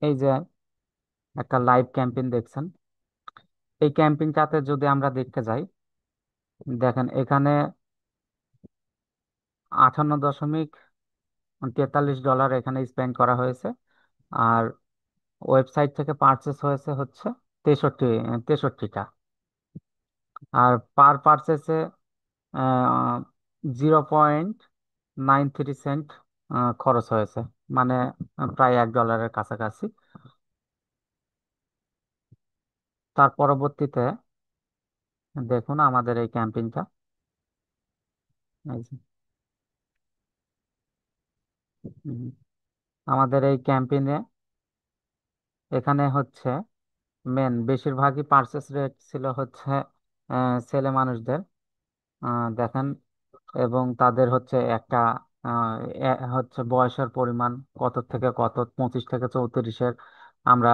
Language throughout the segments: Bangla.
এই যে একটা লাইভ ক্যাম্পেইন দেখছেন, এই ক্যাম্পেইনটাতে যদি আমরা দেখতে যাই, দেখেন এখানে 58.43 ডলার এখানে স্পেন্ড করা হয়েছে। আর ওয়েবসাইট থেকে পারচেস হয়েছে হচ্ছে তেষট্টি 63টা। আর পার পারচেসে 0.93 সেন্ট খরচ হয়েছে, মানে প্রায় $1 কাছাকাছি। তার পরবর্তীতে দেখুন আমাদের এই ক্যাম্পেইনটা, এই যে, হুম, আমাদের এই ক্যাম্পেইনে এখানে হচ্ছে বেশিরভাগই পার্চেস রেট ছিল হচ্ছে ছেলে মানুষদের, দেখেন। এবং তাদের হচ্ছে একটা হচ্ছে বয়সের পরিমাণ কত থেকে কত, 25 থেকে 34-এর। আমরা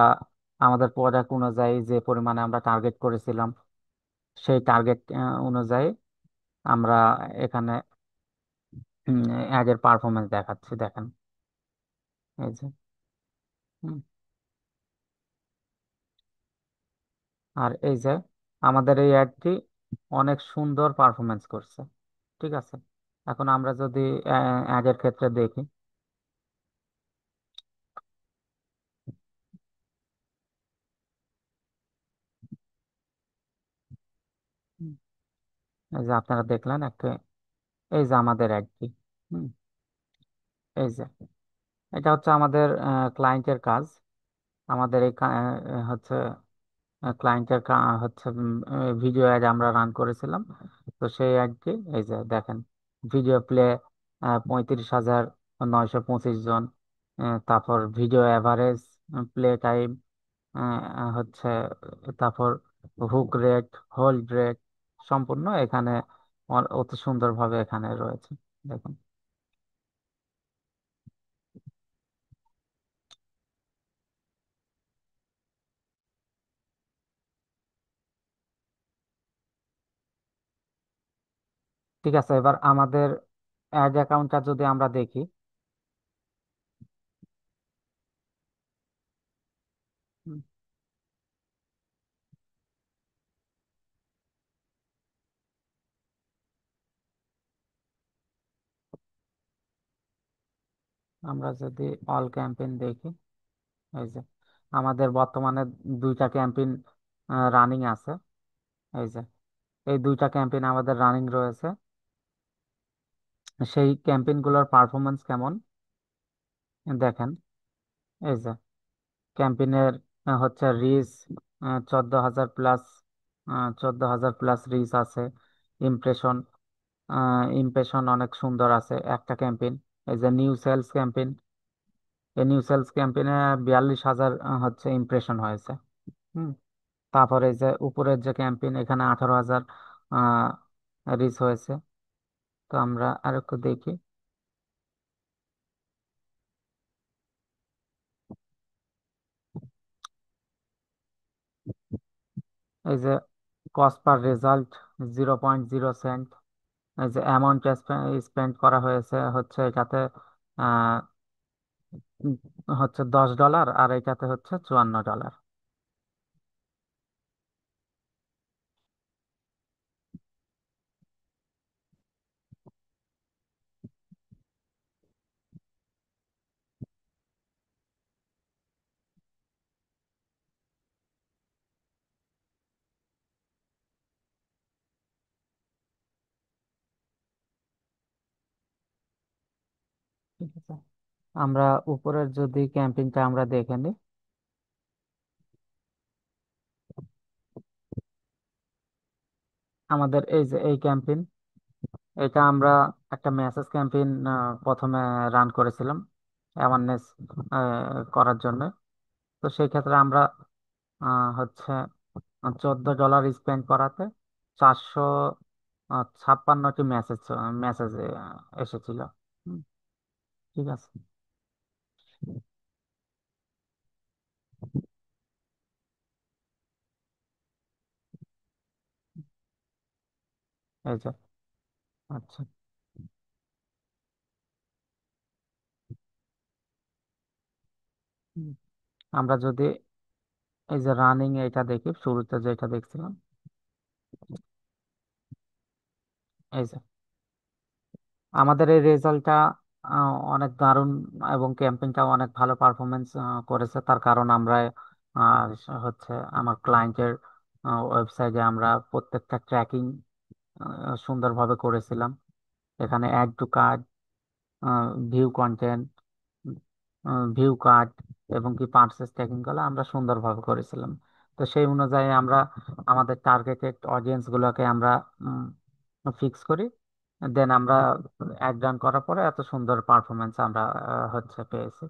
আমাদের প্রোডাক্ট অনুযায়ী যে পরিমাণে আমরা টার্গেট করেছিলাম, সেই টার্গেট অনুযায়ী আমরা এখানে অ্যাডের পারফরমেন্স দেখাচ্ছি, দেখেন। এই যে, হুম, আর এই যে আমাদের এই অ্যাডটি অনেক সুন্দর পারফরমেন্স করছে, ঠিক আছে। এখন আমরা যদি অ্যাডের ক্ষেত্রে দেখি, হুম, এই যে আপনারা দেখলেন একটা, এই যে আমাদের অ্যাডটি, হুম, এই যে এটা হচ্ছে আমাদের ক্লায়েন্টের কাজ। আমাদের এই হচ্ছে ক্লায়েন্টের হচ্ছে ভিডিও অ্যাড আমরা রান করেছিলাম। তো সেই অ্যাডটি এই যে দেখেন, ভিডিও প্লে 35,925 জন। তারপর ভিডিও অ্যাভারেজ প্লে টাইম হচ্ছে, তারপর হুক রেট, হোল্ড রেট, সম্পূর্ণ এখানে অতি সুন্দরভাবে এখানে রয়েছে, দেখুন। ঠিক আছে, এবার আমাদের অ্যাড অ্যাকাউন্টটা যদি আমরা দেখি, হুম, আমরা যদি অল ক্যাম্পেইন দেখি, এই যে আমাদের বর্তমানে দুইটা ক্যাম্পেইন রানিং আছে, এই যে এই দুইটা ক্যাম্পেইন আমাদের রানিং রয়েছে। সেই ক্যাম্পেইন গুলোর পারফরমেন্স কেমন দেখেন, এই যে ক্যাম্পেইনের হচ্ছে রিচ 14,000+, 14,000+ রিচ আছে। ইমপ্রেশন, ইমপ্রেশন অনেক সুন্দর আছে একটা ক্যাম্পেইন। এই যে নিউ সেলস ক্যাম্পেইন, এই নিউ সেলস ক্যাম্পেইনে 42,000 হচ্ছে ইমপ্রেশন হয়েছে, হুম। তারপরে এই যে উপরের যে ক্যাম্পেইন, এখানে 18,000 রিচ হয়েছে। তো আমরা আরেকটু দেখি, এই যে কস্ট পার রেজাল্ট 0.0 সেন্ট। এই যে অ্যামাউন্ট স্পেন্ড করা হয়েছে হচ্ছে এটাতে আহ উম, হচ্ছে $10, আর এটাতে হচ্ছে $54। ঠিক আছে, আমরা উপরের যদি ক্যাম্পেইনটা আমরা দেখে নিই, আমাদের এই যে এই ক্যাম্পেইন, এটা আমরা একটা মেসেজ ক্যাম্পেইন প্রথমে রান করেছিলাম অ্যাওয়ারনেস করার জন্য। তো সেই ক্ষেত্রে আমরা হচ্ছে $14 স্পেন্ড করাতে 456টি মেসেজ মেসেজ এসেছিল, হুম, ঠিক আছে। এই যে, আচ্ছা, হুম, আমরা যদি এই যে রানিং এটা দেখি, শুরুতে যেটা দেখছিলাম, এই যে আমাদের এই রেজাল্টটা অনেক দারুণ, এবং ক্যাম্পেইনটাও অনেক ভালো পারফরমেন্স করেছে। তার কারণ আমরা হচ্ছে আমার ক্লায়েন্টের ওয়েবসাইটে আমরা প্রত্যেকটা ট্র্যাকিং সুন্দরভাবে করেছিলাম। এখানে add to cart, view content, view cart, এবং কি পার্সেস ট্র্যাকিং গুলো আমরা সুন্দরভাবে করেছিলাম। তো সেই অনুযায়ী আমরা আমাদের টার্গেটেড অডিয়েন্স গুলোকে আমরা ফিক্স করি। দেন আমরা অ্যাড রান করার পরে এত সুন্দর পারফরমেন্স আমরা হচ্ছে পেয়েছি।